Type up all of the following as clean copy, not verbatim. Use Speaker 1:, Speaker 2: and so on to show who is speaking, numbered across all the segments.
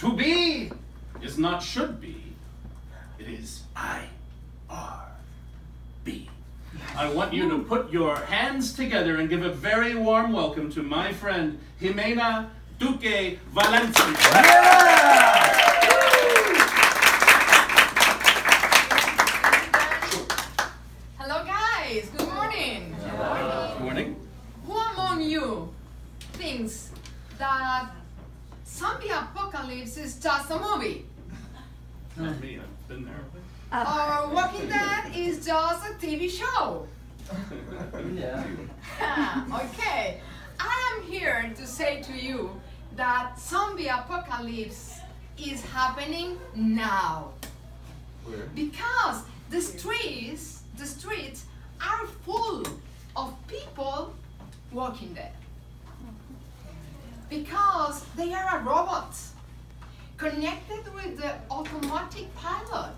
Speaker 1: To be is not should be. It is IRB. I want you to put your hands together and give a very warm welcome to my friend Jimena Duque Valencia.
Speaker 2: Hello guys, good morning.
Speaker 1: Good morning.
Speaker 2: Who among you thinks that zombie apocalypse is just a movie?
Speaker 1: Not me, I've been there.
Speaker 2: Or Walking Dead is just a TV show?
Speaker 3: Yeah.
Speaker 2: Okay, I am here to say to you that zombie apocalypse is happening now.
Speaker 3: Where?
Speaker 2: Because the streets are full of people walking dead. Because they are robots connected with the automatic pilot,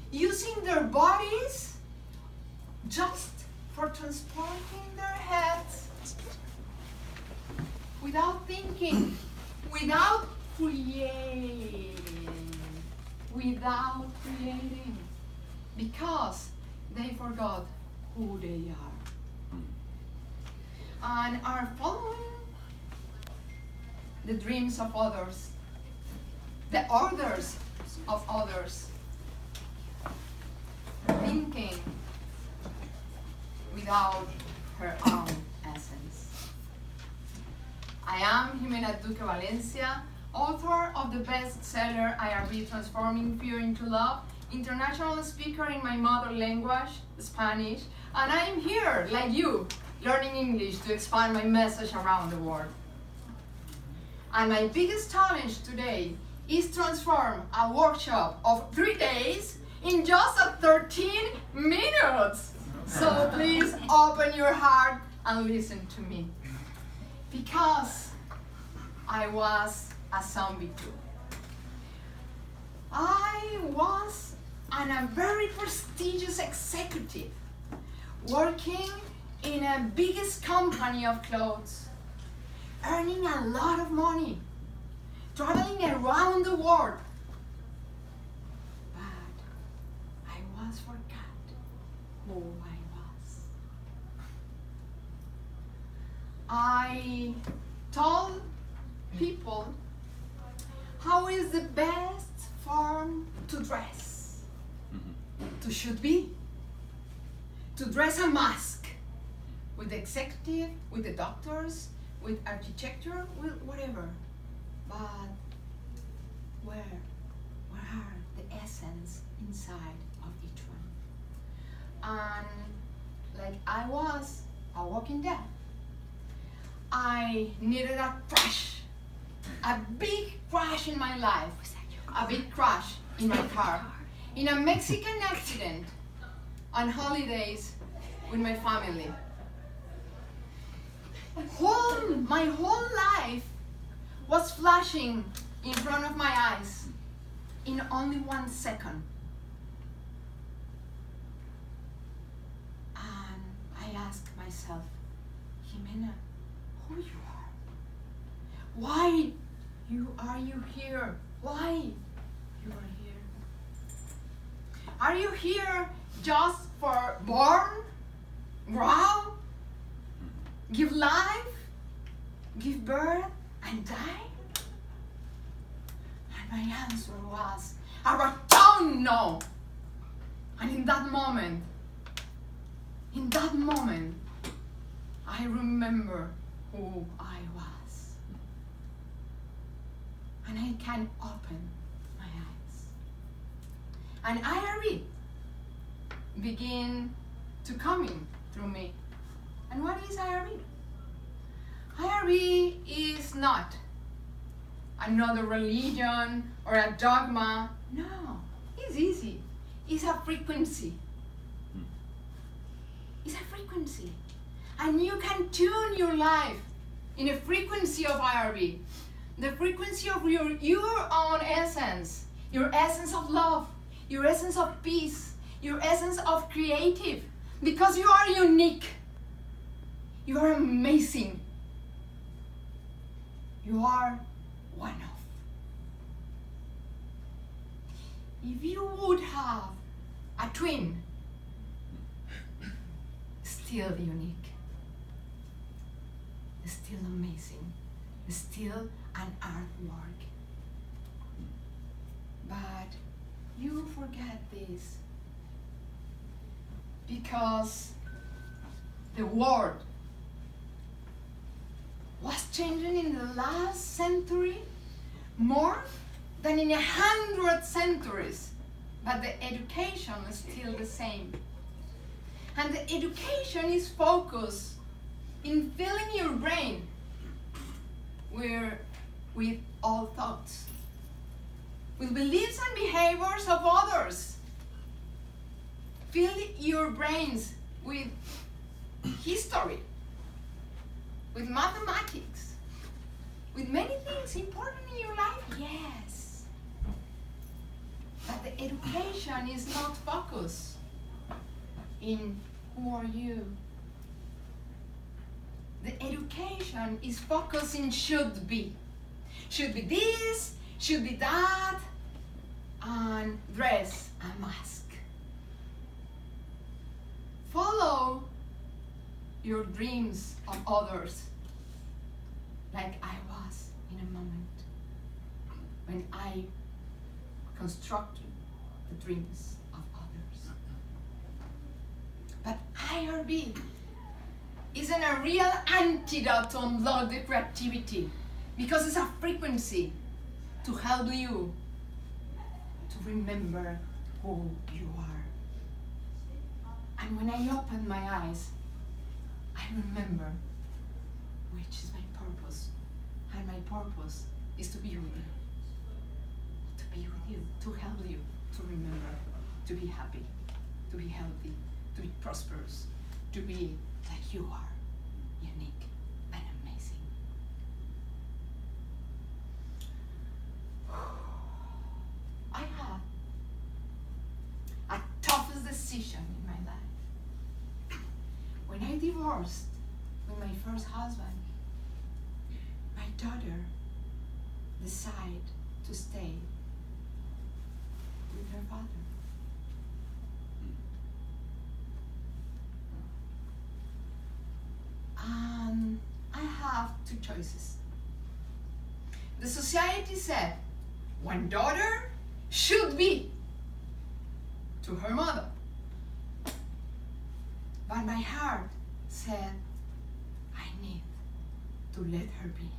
Speaker 2: using their bodies just for transporting their heads without thinking, without creating, because they forgot who they are and are following the dreams of others, the orders of others, thinking without her own essence. I am Jimena Duque Valencia, author of the bestseller IRB Transforming Fear into Love, international speaker in my mother language, Spanish, and I am here, like you, learning English to expand my message around the world. And my biggest challenge today is transform a workshop of 3 days in just 13 minutes. So please open your heart and listen to me. Because I was a zombie too. I was a very prestigious executive working in a biggest company of clothes, earning a lot of money, traveling around the world. But I was forgot who I was. I told people how is the best form to dress, to should be, to dress a mask with the executive, with the doctors, with architecture, with whatever. But where are the essence inside of each one? And like I was a walking dead, I needed a crash, a big crash in my life, a big crash in my car, in a Mexican accident, on holidays with my family. My whole life was flashing in front of my eyes in only 1 second. And I asked myself, Jimena, who you are? Why are you here? Why you are here? Are you here just for born, grow, give life, give birth, and die? And my answer was a resounding no. And in that moment, I remember who I was. And I can open my eyes. And IRB begin to coming through me. And what is IRB? IRB is not another religion or a dogma. No, it's easy. It's a frequency. It's a frequency. And you can tune your life in a frequency of IRB. The frequency of your own essence. Your essence of love. Your essence of peace. Your essence of creative. Because you are unique. You are amazing. You are one of. if you would have a twin, still unique, still amazing, still an artwork. But you forget this because the world was changing in the last century more than in 100 centuries, but the education is still the same. And the education is focused in filling your brain with all thoughts, with beliefs and behaviors of others. Fill your brains with history, with mathematics, with many things important in your life, yes. But the education is not focused in who are you. The education is focused in should be. Should be this, should be that, and dress a mask. Follow your dreams of others, like I was in a moment when I constructed the dreams of others. But IRB isn't a real antidote to unlock the creativity, because it's a frequency to help you to remember who you are. And when I open my eyes, I remember which is my purpose. And my purpose is to be with you. To be with you, to help you to remember, to be happy, to be healthy, to be prosperous, to be like you are, unique and amazing. I had a toughest decision in my life. When I divorced with my first husband, my daughter decided to stay with her father. I have two choices. The society said one daughter should be to her mother. But my heart said I need to let her be.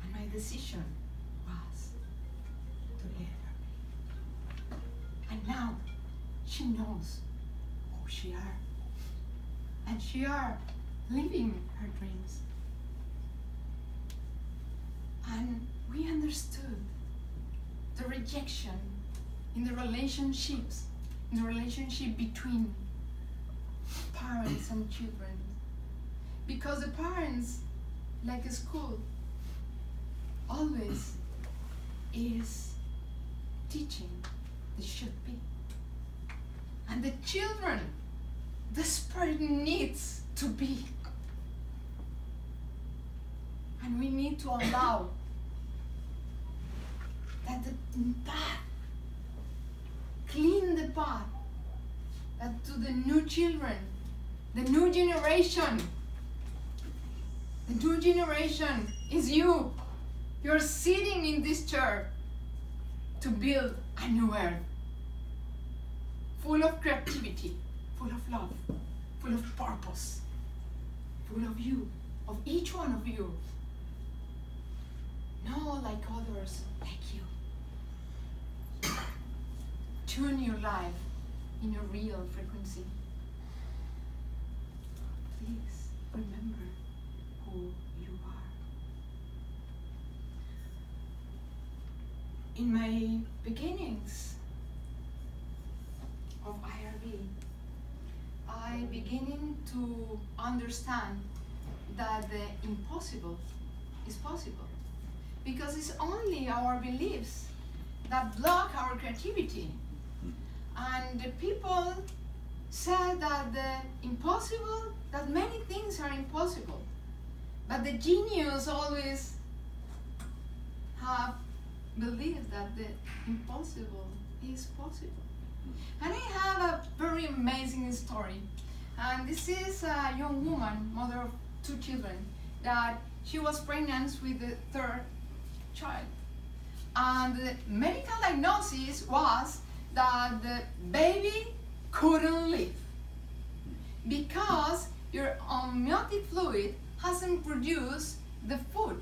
Speaker 2: And my decision was to let her be. And now she knows who she are. And she are living her dreams. And we understood the rejection in the relationships, in the relationship between parents and children. Because the parents, like a school, always is teaching the should be. And the children desperately needs to be. And we need to allow that the path, clean the path, that to the new children, the new generation is you. You're sitting in this chair to build a new earth, full of creativity, full of love, full of purpose, full of you, of each one of you. No like others, like you. Tune your life in your real frequency. Please remember who you are. In my beginnings of IRB, I beginning to understand that the impossible is possible, because it's only our beliefs that block our creativity. And the people said that that many things are impossible, but the genius always have believe that the impossible is possible. And I have a very amazing story. And this is a young woman, mother of 2 children, that she was pregnant with the 3rd child. And the medical diagnosis was that the baby couldn't live because your amniotic fluid hasn't produced the food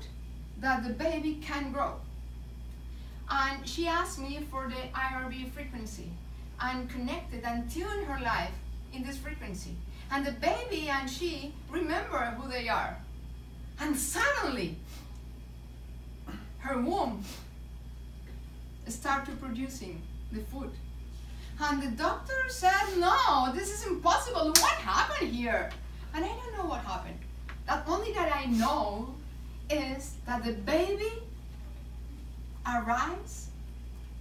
Speaker 2: that the baby can grow. And she asked me for the IRB frequency and connected and tuned her life in this frequency. And the baby and she remember who they are. And suddenly, her womb started producing the food. And the doctor said, no, this is impossible. What happened here? And I don't know what happened. The only that I know is that the baby arrives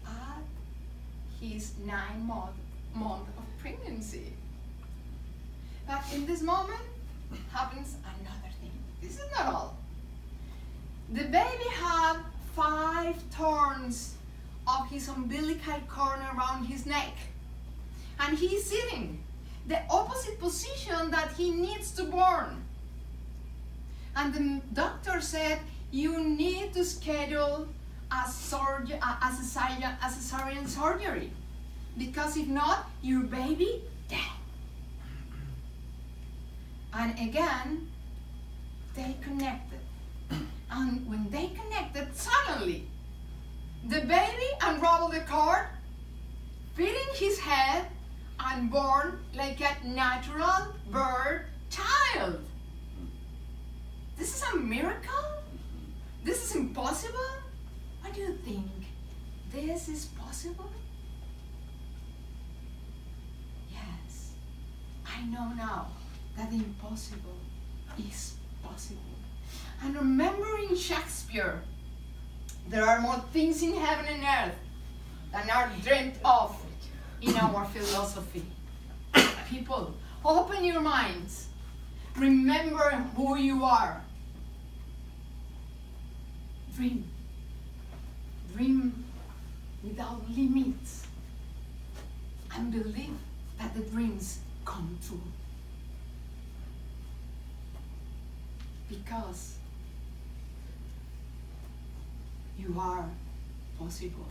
Speaker 2: at his 9-month of pregnancy. But in this moment happens another thing. This is not all. The baby had 5 thorns of his umbilical cord around his neck. And he's sitting the opposite position that he needs to born. And the doctor said, you need to schedule a cesarean surgery, because if not, your baby dead. And again, they connected. And when they connected, suddenly, the baby unraveled the cord, fitting his head, and born like a natural birth child. This is a miracle? This is impossible? What do you think? This is possible? Yes, I know now that the impossible is possible. And remembering Shakespeare, there are more things in heaven and earth than are dreamt of in our philosophy. People, open your minds. Remember who you are. Dream. Dream without limits. And believe that the dreams come true. Because you are possible.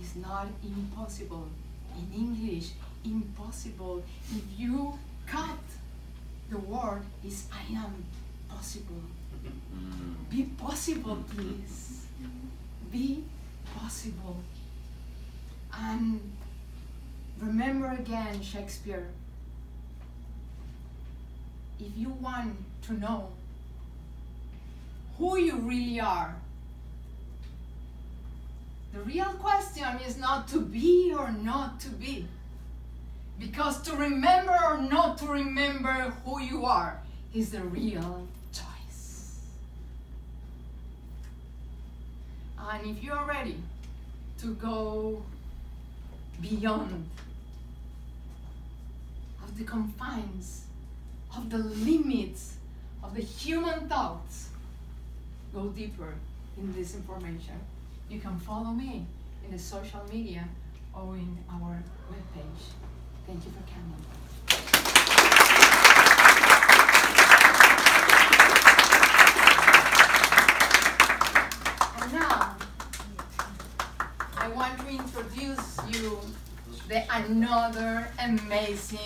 Speaker 2: It's not impossible. In English, impossible. If you cut the word, is I am possible. Be possible, please. Be possible. And remember again Shakespeare. If you want to know who you really are, the real question is not to be or not to be. Because to remember or not to remember who you are is the real choice. And if you are ready to go beyond of the confines, of the limits of the human thoughts, go deeper in this information. You can follow me in the social media or in our webpage. Thank you for coming. And now, I want to introduce you the another amazing